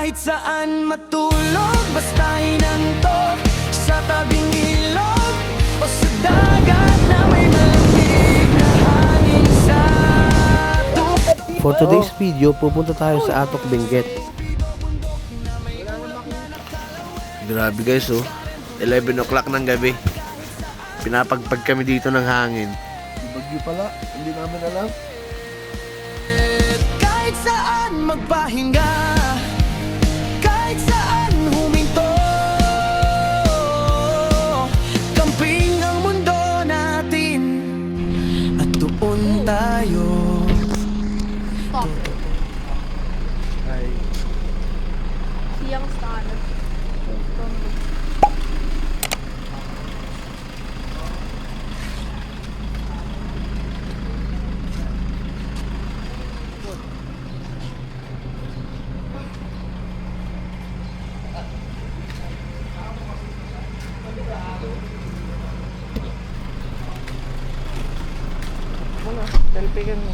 Kahit saan matulog, basta hinantok sa tabing ilog o sa dagat na may malamig na hangin sa tuktok. For today's video, pupunta tayo sa Atok Benguet. Grabe guys, oh, 11 o'clock ng gabi. Pinapagpag kami dito ng hangin. Bagyo pala, hindi namin alam. Kahit saan magpahinga, kahit saan huminto, kamping ang mundo natin at doon tayo. Ay, Siyang staan. talpigan mo.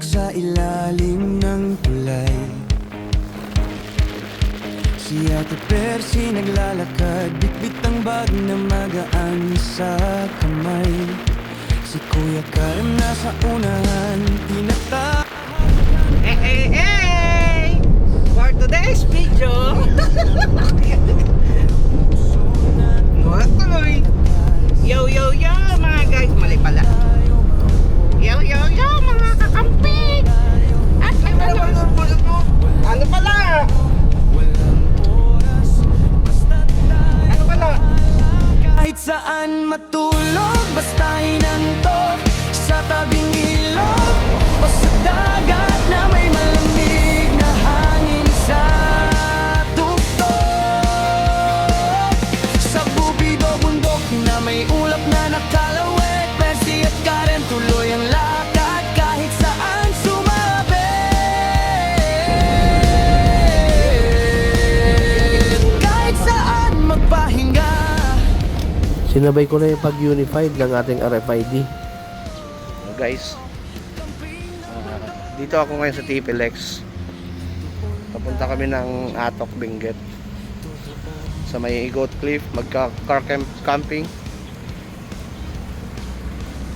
Sa ilalim ng tulay, si Ate Percy naglalakad, bitbit ang bag na magaan sa kamay. Si Kuya Karim nasa unahan, tinata. Hey! For today's video, tuloy. Yo mga guys, mali pala. Yo mga kakampi. At ano pala? Ano pala? Kahit saan matulog, basta hinantok sa tabing ilog o sa dagat na may malamig na hangin sa tuktok. Sa bukid o bundok na may ulap na nakalawit, Percy at Karen tuloy ang lakad kahit saan sumabit. Kahit saan magpahinga. Sinabay ko na yung pag-unified ng ating RFID. Guys, dito ako ngayon sa TPLEX. Papunta kami ng Atok Benguet sa may Goat Cliff, magka-car camping.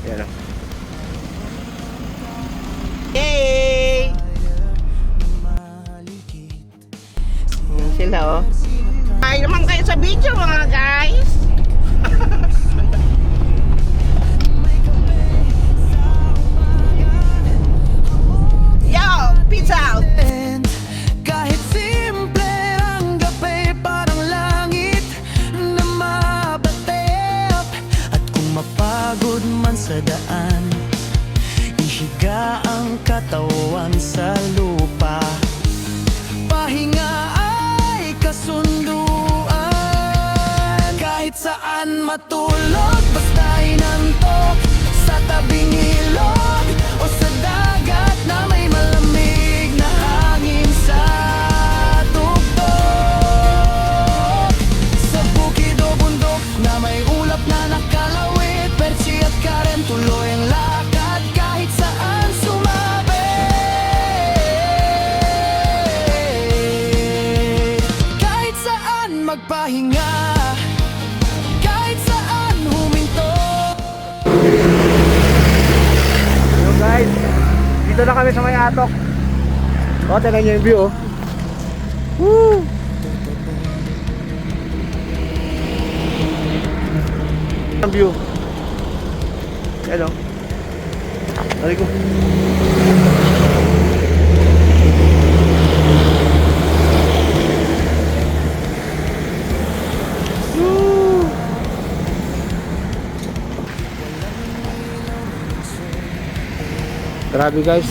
Yan o. Hey! Sila oh. Ay naman kayo sa video mga guys. Yo, peace out. Kahit simple ang gabi, parang langit na mabatep. At kung mapagod man sa daan, ihiga ang katawan sa lupa. Pahinga ay kasunduan. Kahit saan matulog, basta hinantok sa tabing ilog o sa dagat na may malamig na hangin sa tuktok. Sa bukid o bundok na may ulap na nakalawit, Percy at Karen tuloy ang lakad kahit saan sumabit. Kahit saan magpahinga, kahit saan huminto. Hello guys, dito na kami sa may Atok. O, tignan nyo yung view oh. Woo! Ang view. Hello. Dali ko. Grabe guys.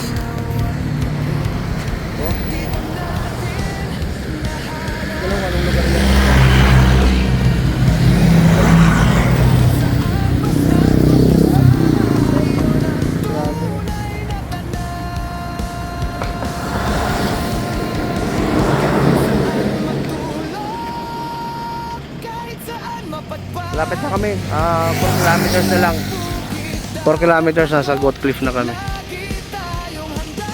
Kahit saan mapadpad. Lapit na kami. 4 kilometers na lang. 4 kilometers na sa Goat Cliff na kami. Lagi tayong handa.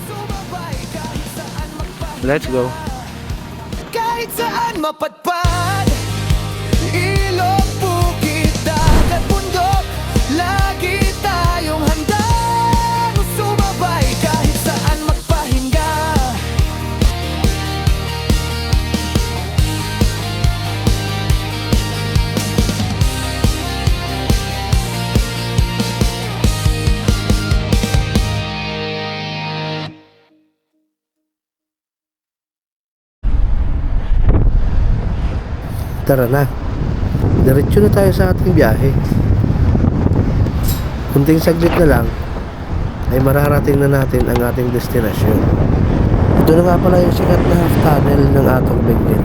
Sumabay kahit saan magpahirap. Let's go. Kahit saan mapadpad. Ilog, bukid, dagat, bundok. Lagi tayong handa. Sumabay kahit saan magpahinga. Tara na. Diretso na tayo sa ating biyahe. Kunting saglit na lang ay mararating na natin ang ating destinasyon. Ito na nga pala yung sikat na half tunnel ng Atok Benguet.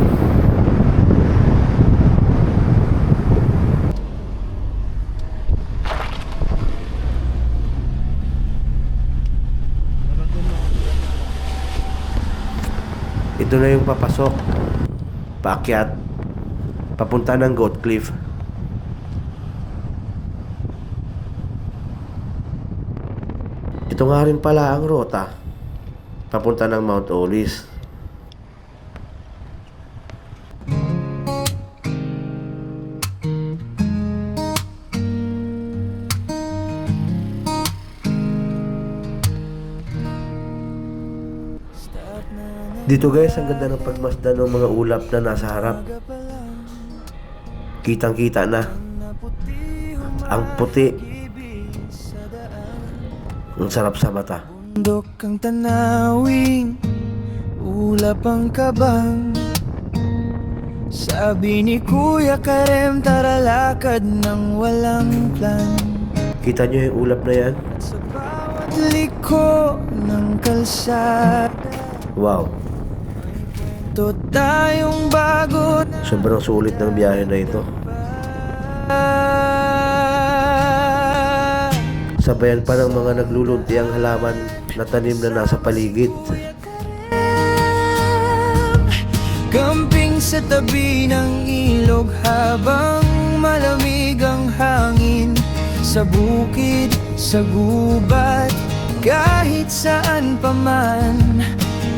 Ito na yung papasok, paakyat, papunta ng Goat Cliff. Ito nga rin pala ang rota, papunta ng Mount Olis. Dito guys, ang ganda ng pagmasdan ng mga ulap na nasa harap. Kitang kita na ang puti. Ang sarap sa mata. Bundok ang tanawing, ulap ang kabang. Sabi ni Kuya Karem, tara lakad ng walang plan. Kita nyo yung ulap na yan? Sa bawat liko ng kalsada, Wow, to tayong bago na sobrang sulit ng biyahe na ito. Sabayan pa ng mga naglulunti ang halaman na tanim na nasa paligid. camping sa tabi ng ilog habang malamig ang hangin. Sa bukid, sa gubat, kahit saan pa man.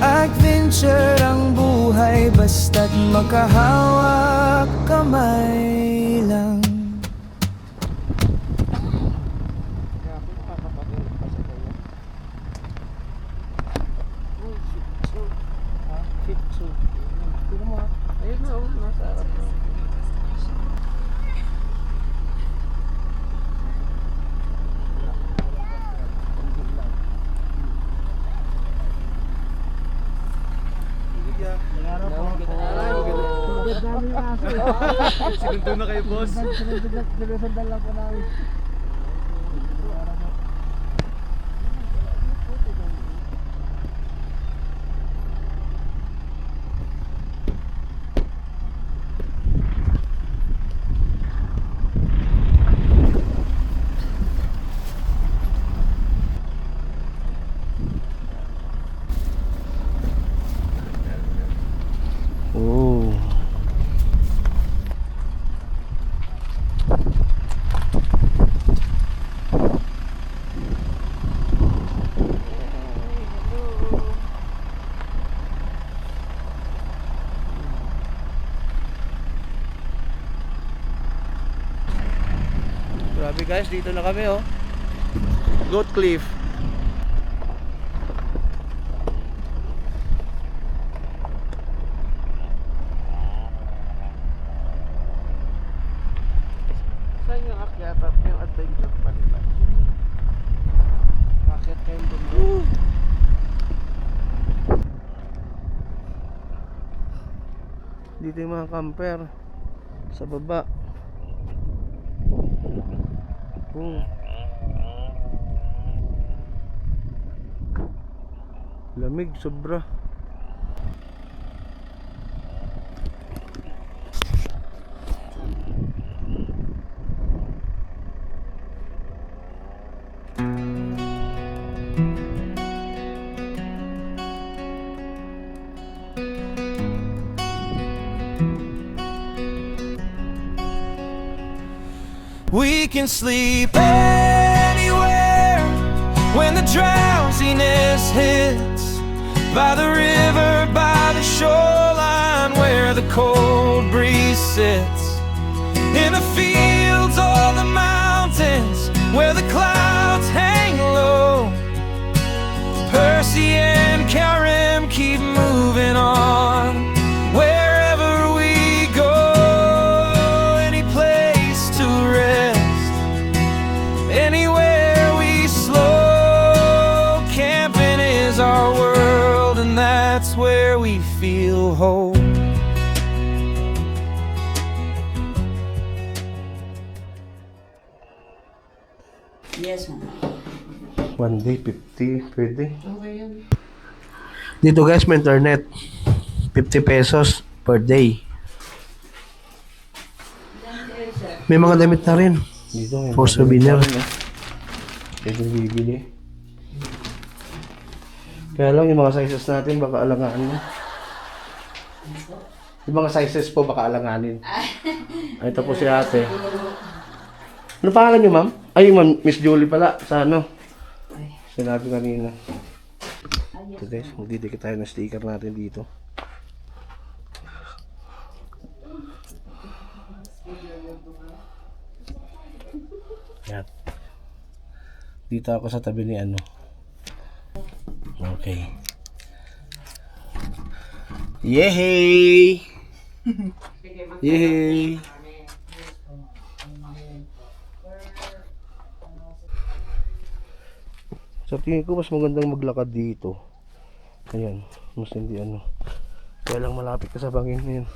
Adventure ang buhay basta't makahawak kamay lang. Sinundo na kayo, boss. Oh. Grabe guys, dito na kami oh. Goat Cliff. Saan yung akyat at yung adventure pa nila? Akyat kayong bundok. Dito yung mga camper sa baba. Lamig, sobra. We can sleep anywhere when the drowsiness hits. By the river, by the shoreline, where the cold breeze sits. In the fields or the mountains, where the clouds hang low. Percy and Karim keep moving on. Wherever we go, any place to rest, anywhere we slow. Camping is our world, and that's where we feel whole. Yes, ma'am. One day, 50, pwede. Dito guys, may internet. 50 pesos per day. May mga damit na rin. Dito, may for souvenir. Pwede bibili. Kaya lang yung mga sizes natin baka alanganin. Yung mga sizes po baka alanganin. Ay, ito po si ate. Ano pangalan niyo, ma'am? Ay, ma'am, Miss Julie pala. Sa ano? Sinabi kanina. Ito guys, magdidikit tayo ng sticker natin dito. Yan. Dito ako sa tabi ni ano. Okay. Yehey! Yehey! Sa tingin ko mas magandang maglakad dito. Ayan, mas hindi ano. Kaya lang malapit ka sa bangin na yun.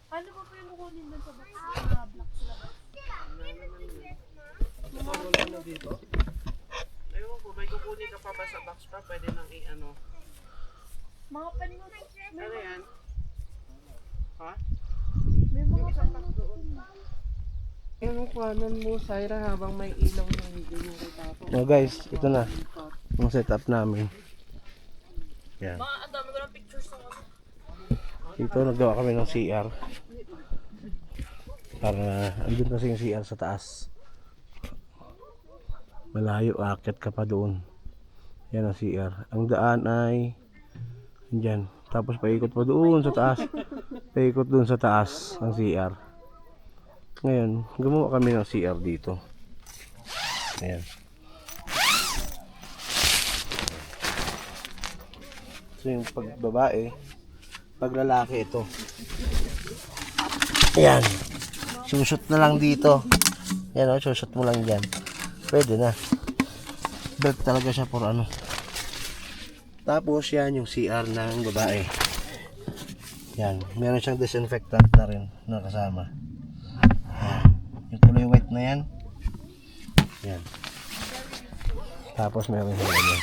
Ano ba po yung kukunin doon sa box? Black sila ba? Ayun po, may kukunin ka pa ba sa box pa? Pwede nang i-ano. Mga pen mo. Ano yan? Ha? May mga pen mo. Yung kwanan mo, Syra, habang may ilaw na hindi yung kita. Oh guys, ito na. Yung setup namin. Yan. Ang dami ko ng pictures ng ano. Dito naggawa kami ng CR. Para andun kasi yung CR sa taas. Malayo, aakyat ka pa doon. Yan ang CR. Ang daan ay dyan. Tapos paikot pa doon sa taas. Paikot doon sa taas ang CR. Ngayon, gumawa kami ng CR dito. Ayan. So yung pagbabae, pag lalaki ito. Ayan. Sushoot na lang dito. Ayan o, sushoot mo lang dyan. Pwede na. Belt talaga siya for ano. Tapos yan yung CR ng babae. Yan. Meron siyang disinfectant na rin na kasama. Yan. Yung kulay white na yan. Yan. Tapos meron siyang ganyan.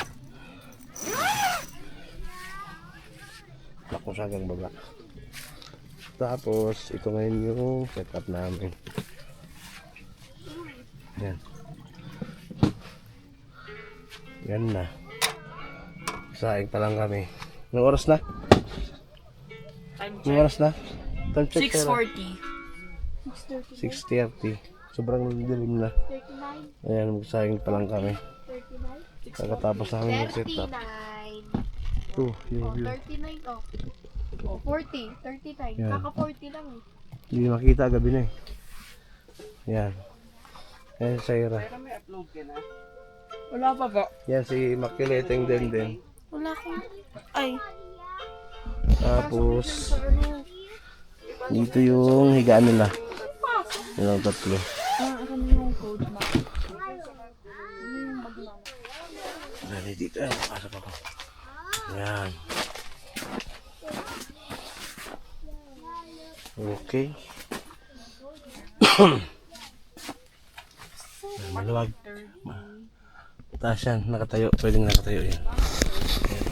Ako siya hanggang baba. Tapos ito ngayon yung setup namin. Yan. Yan na. Saing pa lang kami. Anong oras na? Anong oras na? Time check. 6:40. 6:30. Sobrang dilim na. 39. Ayan, magsaing pa lang kami. 39. Pagkatapos na kami mag-setup. 39. Oh, yung view. 39 oh. 40, 39. Yan. Kaka 40 lang eh. Hindi makita gabi na eh. Yan. Ayan si Syra. Wala pa ba? Yan si Makileteng din. Wala akong... Ay. Tapos dito yung higaan nila. Yan ang tatlo. Ano yung code ma? Dali dito. Pasok ako. Yan. Okay. Maluwag. Taas yan, nakatayo. Pwedeng nakatayo yan. Ayan.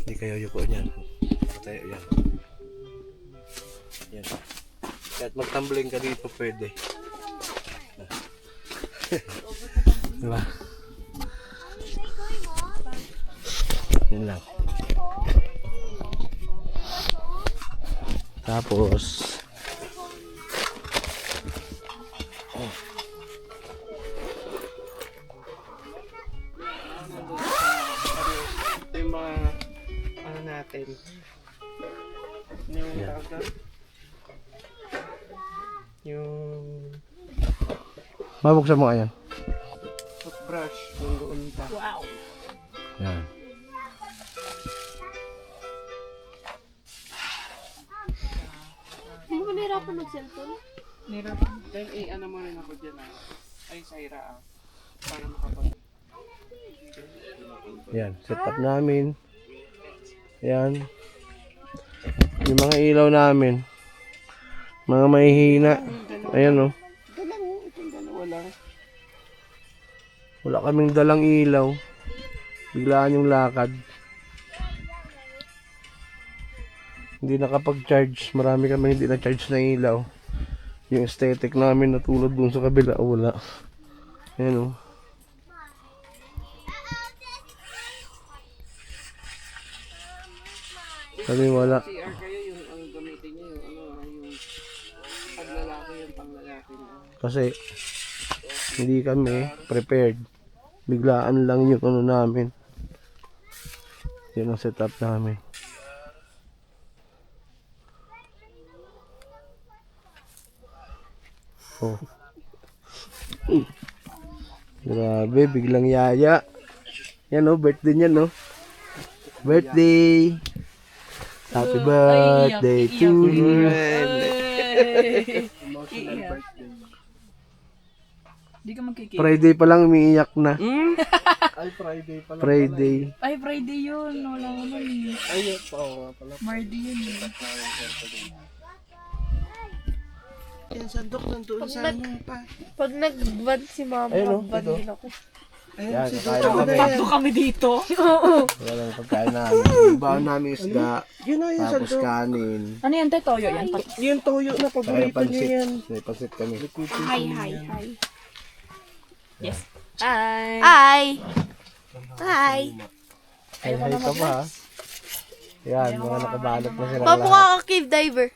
Hindi kayo yuko niyan. Nakatayo yan. Yan. Kahit magtumbling ka dito, pwede. Diba? Yun lang. Tapos Ito yung mga ano natin. Yung tawag doon? Yung mabuksan mo ayan. toothbrush yung doon pa. Yan. Hindi mo nahirapan mag-cellphone? Then ano mo rin ako dyan ay Saira para makapag Yan, setup namin. Yan. Yung mga ilaw namin. Mga mahihina. Ayan, oh. itong dalawa lang. Wala kaming dalang ilaw. Biglaan yung lakad. Hindi nakapag-charge. Marami kami hindi na-charge na ilaw. Yung aesthetic namin natulad dun sa kabila. Wala. Ayan, oh. Kami wala. CR kayo yung ang gamitin niyo yung yung paglalaki yung panglalaki niyo. Kasi hindi kami prepared. Biglaan lang yung ano namin. Yan ang setup namin. Oh. Grabe, biglang yaya. Yan oh, birthday niyan no. Birthday. Happy birthday to you. Hindi ka magkikita. Friday pa lang umiiyak na. Ay Friday pala. Friday. Ay, Friday yun. Wala naman eh. Ay oo pala. Mardi yun eh. Yan sandok nandoon sa ano pa. Pag nag-bad si mama, Ayun, oh, bad ito. din ako. Yan, kakain na kami. Takbo kami dito. Wala lang pagkain namin. Baon namin isda. Yun na yung Tapos sandok. kanin. Ano yan, Toyo? Yan. Yung toyo na Kaya paborito niya pansit. yan. May pansit kami. Hi, hi, hi. Yes. Hi. Hi! Hi! Ay, hay ka pa ha. Yan, mga nakabalot na sila Pamukha ka cave diver.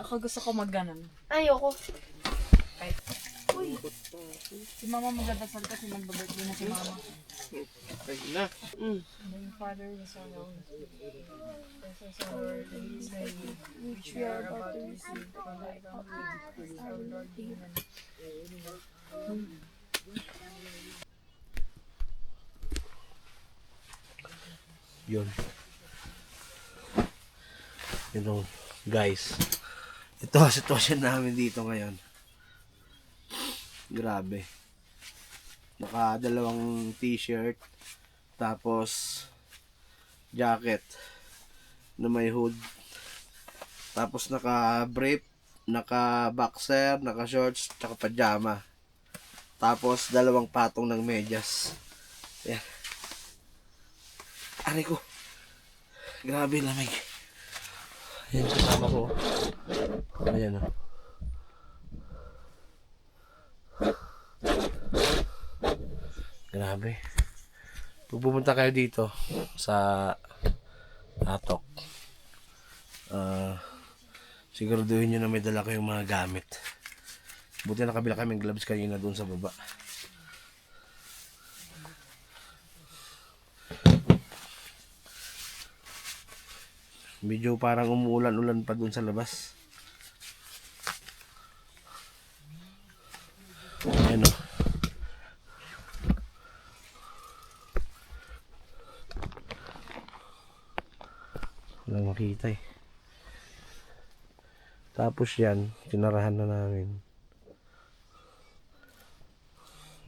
Ako gusto ko mag-ganon. Ayoko. Si mama magdadasal kasi mag-birthday na si mama. Ay na. Yung father is around. This is our days which we are about to receive from thy bounty, our Lord given. Yun. You know, guys. Ito ang sitwasyon namin dito ngayon. Grabe. Naka-dalawang t-shirt. Tapos, jacket na may hood. Tapos naka-brief, naka-boxer, naka-shorts, tsaka pajama. Tapos, dalawang patong ng medyas. Yan. Aray ko. Grabe lamig. Ayan, kasama ko. Ayan o. Grabe. Pag pumunta kayo dito sa Atok, siguraduhin nyo na may dala kayong mga gamit. Buti nakabila kami ng gloves kanina doon sa baba. Medyo parang umuulan-ulan pa dun sa labas. Ayan o. Walang makita eh. Tapos yan, tinarahan na namin.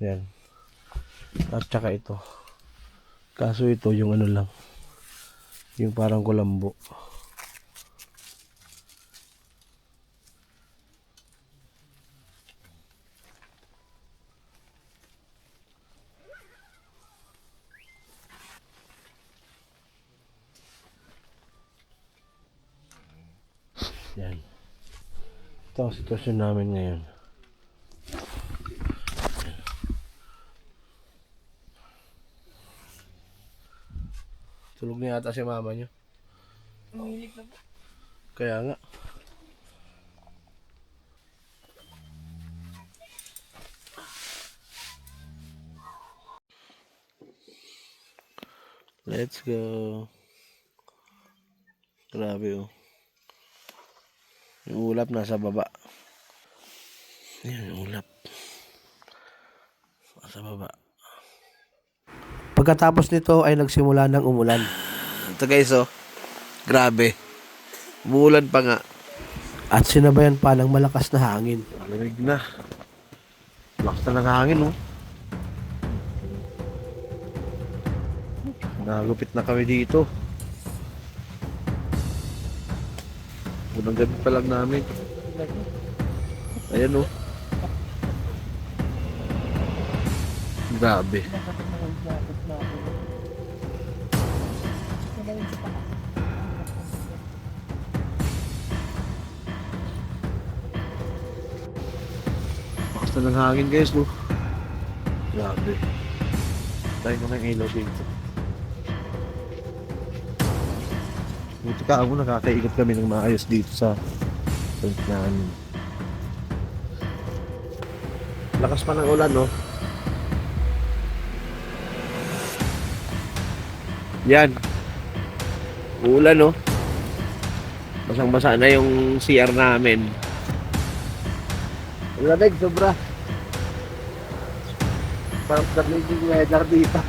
Yan. At saka ito. Kaso ito yung ano lang. Yung parang kulambo. Yan. Ito ang sitwasyon namin ngayon. Tulog na yata si mama nyo. Umilig na po. Kaya nga. Let's go. Grabe oh. Yung ulap nasa baba. Yan yung ulap. Nasa baba. Pagkatapos nito ay nagsimula ng umulan. Ito guys oh. Grabe. Umuulan pa nga. At sinabayan pa ng malakas na hangin. Malamig na. Lakas na ng hangin oh. Nagupit na kami dito. Unang gabi pa lang namin. Ayan oh. Grabe. Lakas na ng hangin guys oh. Grabe. Tayo na ng ilaw dito. Buti ka ako nakakaikot kami ng maayos dito sa tent namin. Lakas pa ng ulan no. Yan. Uulan no. Basang-basa na yung CR namin. Ang lamig sobra. Parang nagiging weather dito.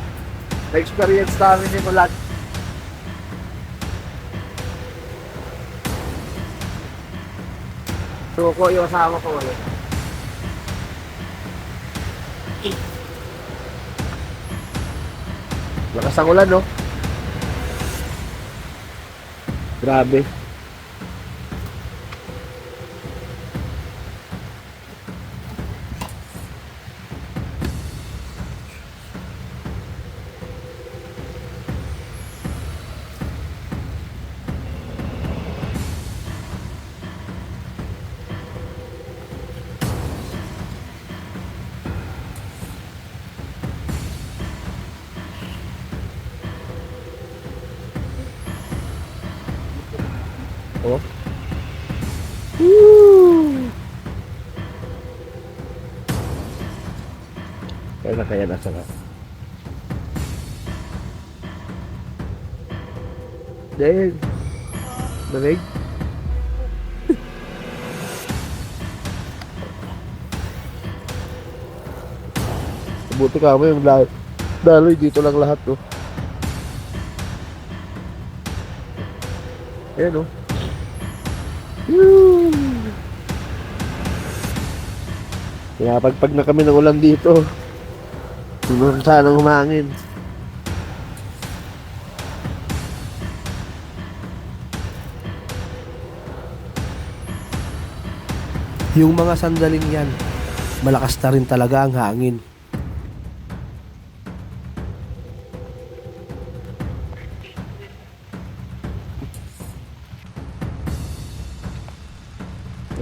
Na-experience namin yung ulan. Suko yung asawa ko ulit. Lakas ang ulan, no? Grabe. Oh. Woo! Kaya na sarap. Dahil lamig. Buti ka mo yung daloy dito lang lahat to. Ayan oh. Kaya pagpag na kami ng ulan dito, tulong sanang humangin. Yung mga sandaling yan, malakas na rin talaga ang hangin.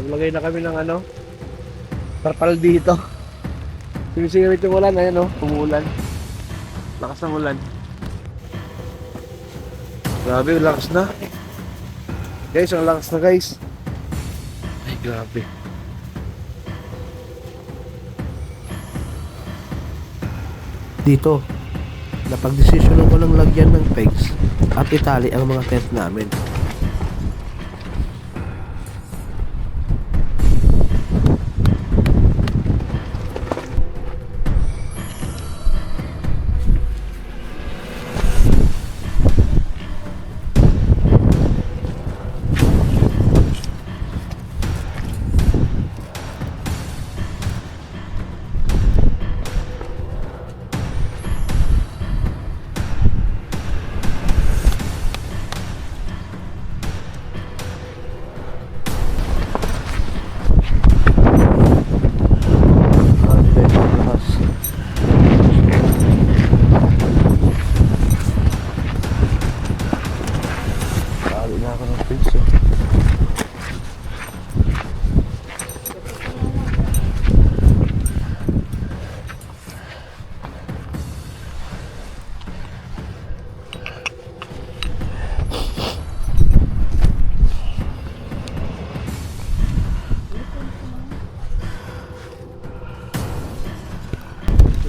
Naglagay na kami ng ano, tarpal dito. Sumisirit yung ulan, ayan o, umuulan. Lakas ng ulan. Grabe, lakas na. Guys, ang lakas na guys. Ay, grabe. Dito, napagdesisyonan ko ng lagyan ng pegs at itali ang mga tent namin.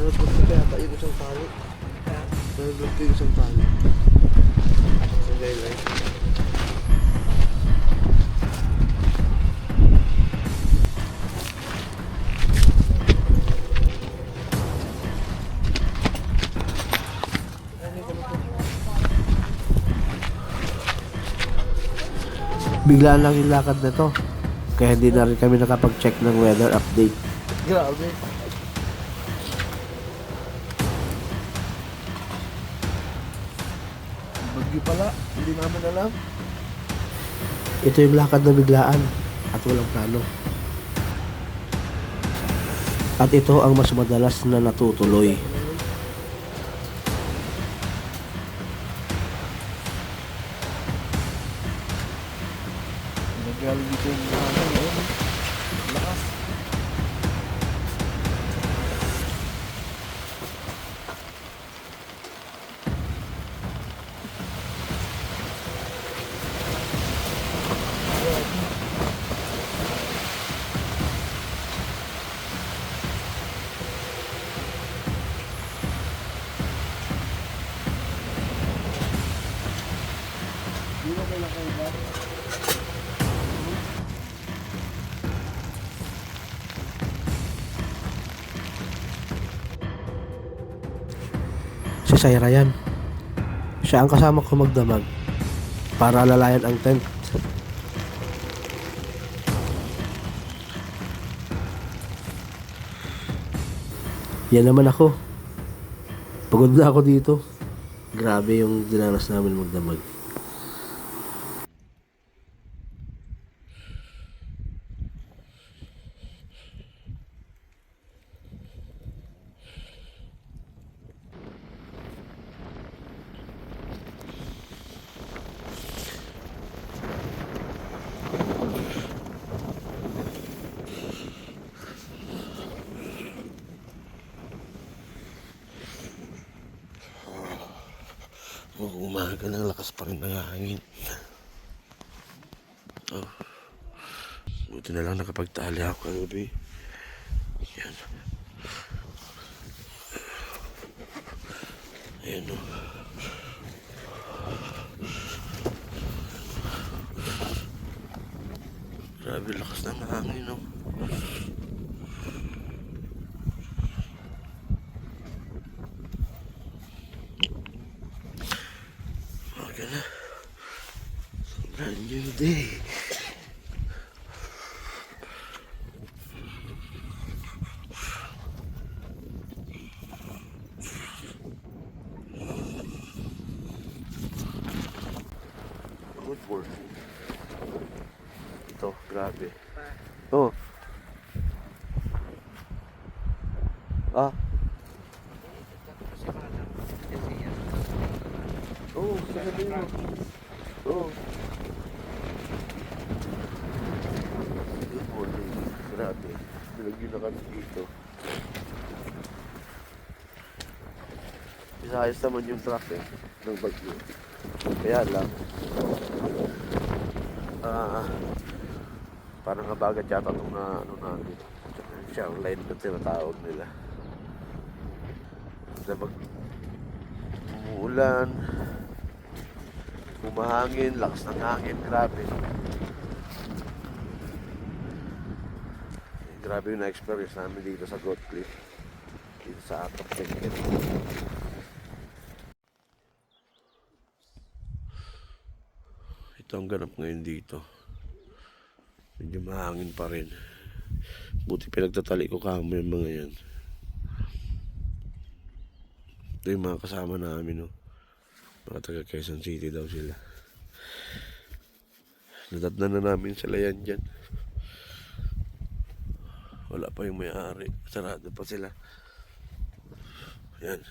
Nalaglag ko kaya pa yung isang tali. Nalaglag ko yung isang tali. Sa guideline. Biglaan lang yung lakad na to. Kaya hindi na rin kami nakapag-check ng weather update. Grabe. Bagyo pala. Hindi namin alam. Ito yung lakad na biglaan at walang plano. At ito ang mas madalas na natutuloy. Nagaling dito yung lakas. Si Syra yan. Siya ang kasama ko magdamag para alalayan ang tent. Yan naman ako. Pagod na ako dito. Grabe yung dinanas namin magdamag. Umaga ng lakas pa rin ng hangin. Oh. Buti na lang nakapagtali ako kagabi. Yan. Ayan o. Grabe lakas ng hangin o. Brand new day. Good morning. Ito, grabe. Oh. Ah. Oh, sabi mo. Oh. Good morning. Grabe. Nilagyan na kami dito. Isayos naman yung truck ng bagyo. Kaya lang. Parang nabagat yata itong ano namin. Siya, ang line na tinatawag nila. Pag umuulan, humahangin, lakas ng hangin, grabe. Grabe yung na-experience namin dito sa Goat Cliff. Dito sa Atop Bengket. Ito ang ganap ngayon dito. Medyo mahangin pa rin. Buti pinagtatali ko kamo yung mga yan. Ito yung mga kasama namin, no? Mga taga Quezon City daw sila. Nadatnan na namin sila yan dyan. Wala pa yung may-ari. Sarado pa sila. Yan.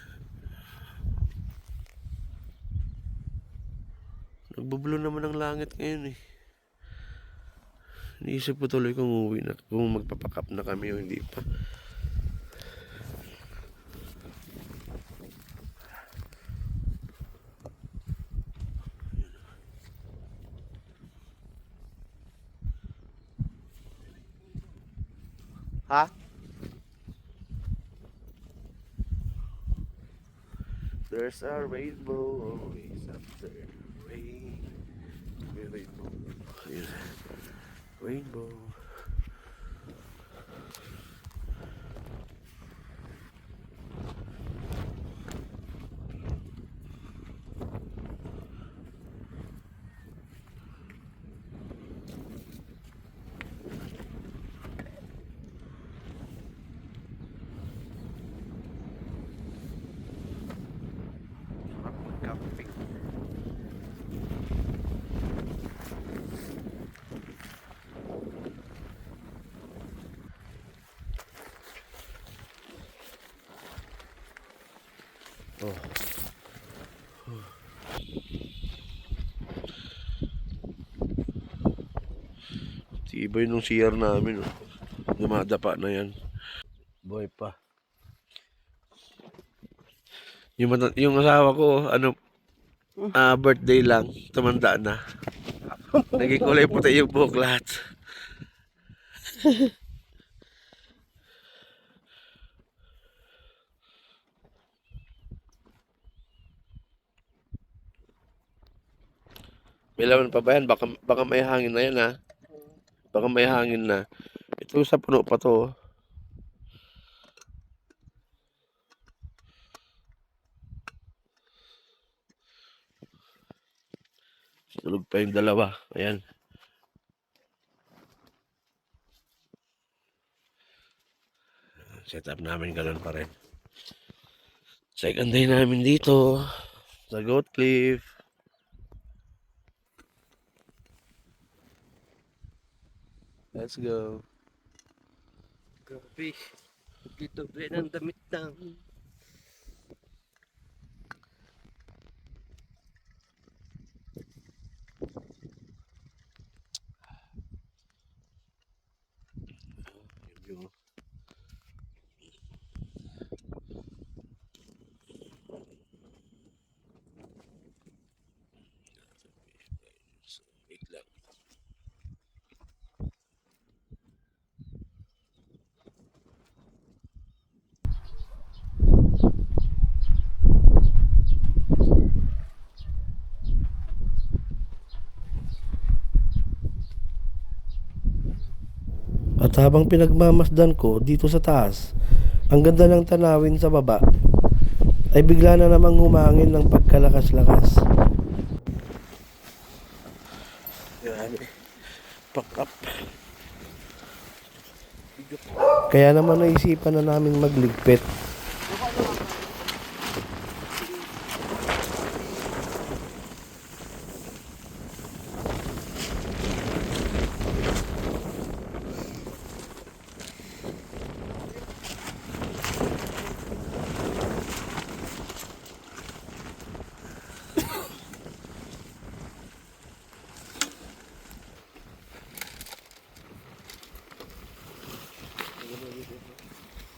Nagbubulo naman ang langit ngayon eh. Iniisip ko tuloy kung uwi na. Kung magpapakap na kami o hindi pa. Ha? There's a rainbow always after rain. May rainbow. Ayun. Rainbow. Camping. Oh. Tibay nung CR namin. Oh. Dumadapa na yan. Boy pa. Yung asawa ko, ano, birthday lang, tumanda na. Naging kulay puti yung buhok lahat. May laman pa ba yan? Baka may hangin na yan, ha? Baka may hangin na. Ito sa puno pa to. Oh. Tulog pa yung dalawa. Ayan. Set up namin ganun pa rin. Second day namin dito sa Goat Cliff. Let's go. Grabe. Dito rin ang damit na. Yung biglang. At habang pinagmamasdan ko dito sa taas, ang ganda ng tanawin sa baba, ay bigla na namang humangin ng pagkalakas-lakas. Grabe. Pack up. Kaya naman naisipan na naming magligpit.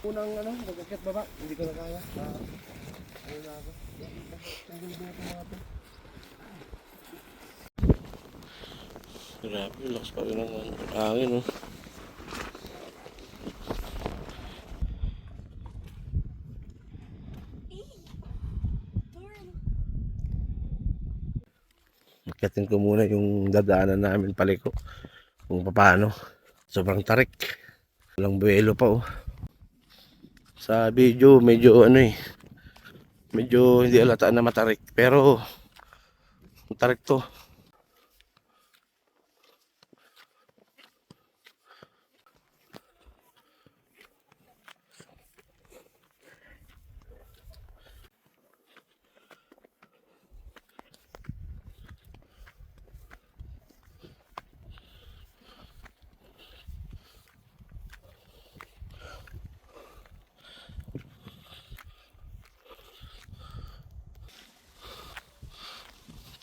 Unang magkakit baba, hindi ko na kaya. Ayun na ako. Grabe, lakas pa rin ang hangin, oh. Akitin ko muna yung dadaanan namin paliko. Kung paano. Sobrang tarik. Walang buwelo pa, oh. Sa video, medyo ano eh. Medyo hindi halata na matarik. Pero, tarik to.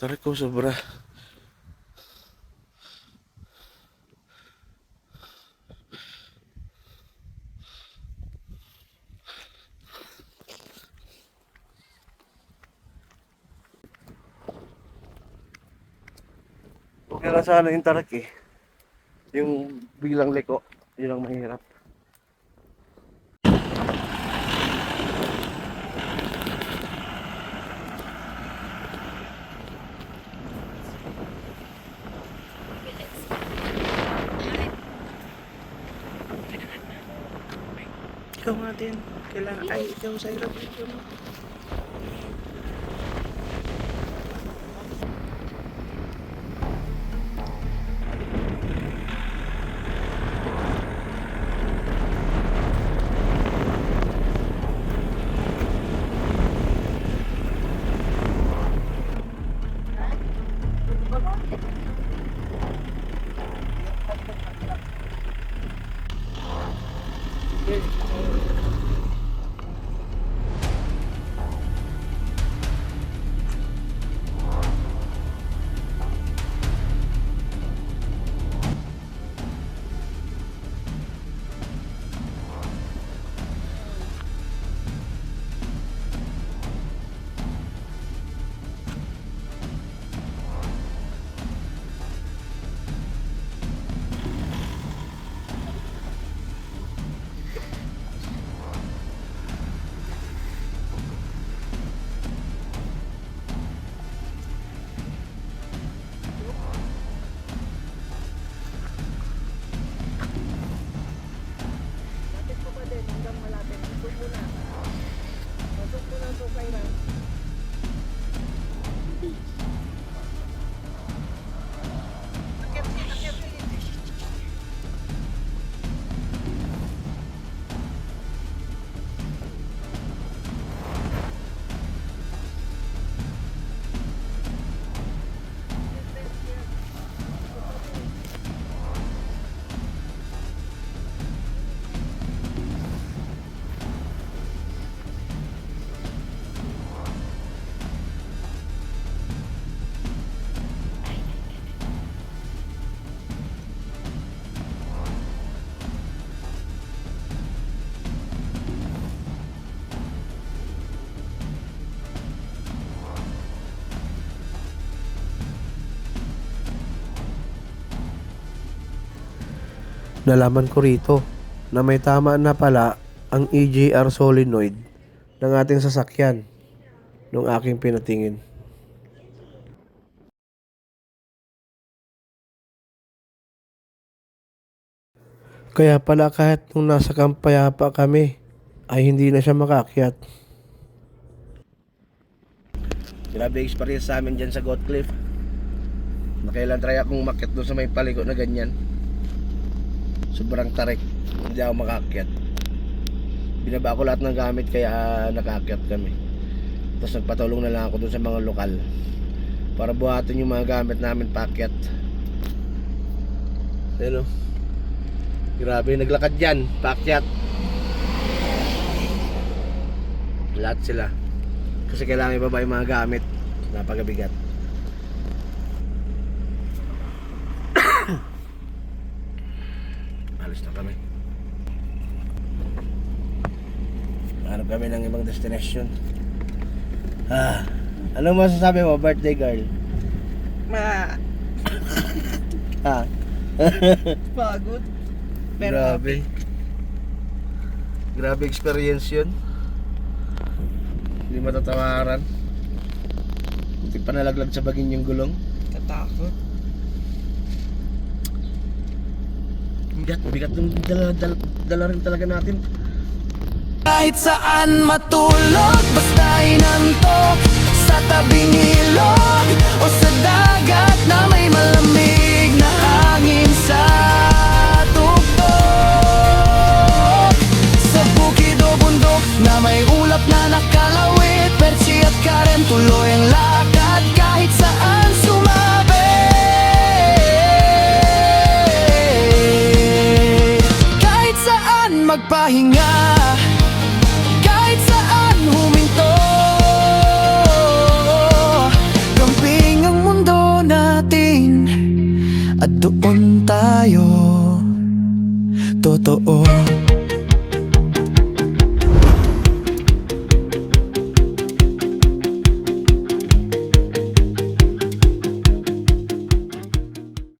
Tarik ko sobra. Okay lang sana yung tarik eh. Yung biglang liko, yun ang mahirap. Ikaw natin. Kailangan ay ikaw sa hirap dito mo. Nalaman ko rito na may tama na pala ang EGR solenoid ng ating sasakyan nung aking pinatingin. Kaya pala kahit nung nasa Kampayapa kami ay hindi na siya makakyat. Grabe experience sa amin dyan sa Goat Cliff. Nakailan try akong umakyat doon sa may paliko na ganyan. Sobrang tarik, hindi ako makakyat. Binaba ko lahat ng gamit kaya nakakyat kami. Tapos nagpatulong na lang ako dun sa mga lokal para buhatin yung mga gamit namin paakyat. Ayun o, grabe naglakad dyan, paakyat. Lahat sila kasi kailangan ibaba yung mga gamit, napakabigat. Alis na kami. Hanap kami ng ibang destination. Anong masasabi mo, birthday girl? Pagod. Pero Grabe. Grabe experience yun. Hindi matatawaran. Hindi pa nalaglag sa baging yung gulong. katakot. Bigat ng dala rin talaga natin. Kahit saan matulog, basta inantok sa tabing ilog o sa dagat na may malamig na hangin sa tuktok. Sa bukid o bundok na may ulap na nakalawit, Percy at Karen tuloy ang lakad kahit saan sumabi. Kahit saan magpahinga, kahit saan huminto, gamping ang mundo natin at doon tayo totoo.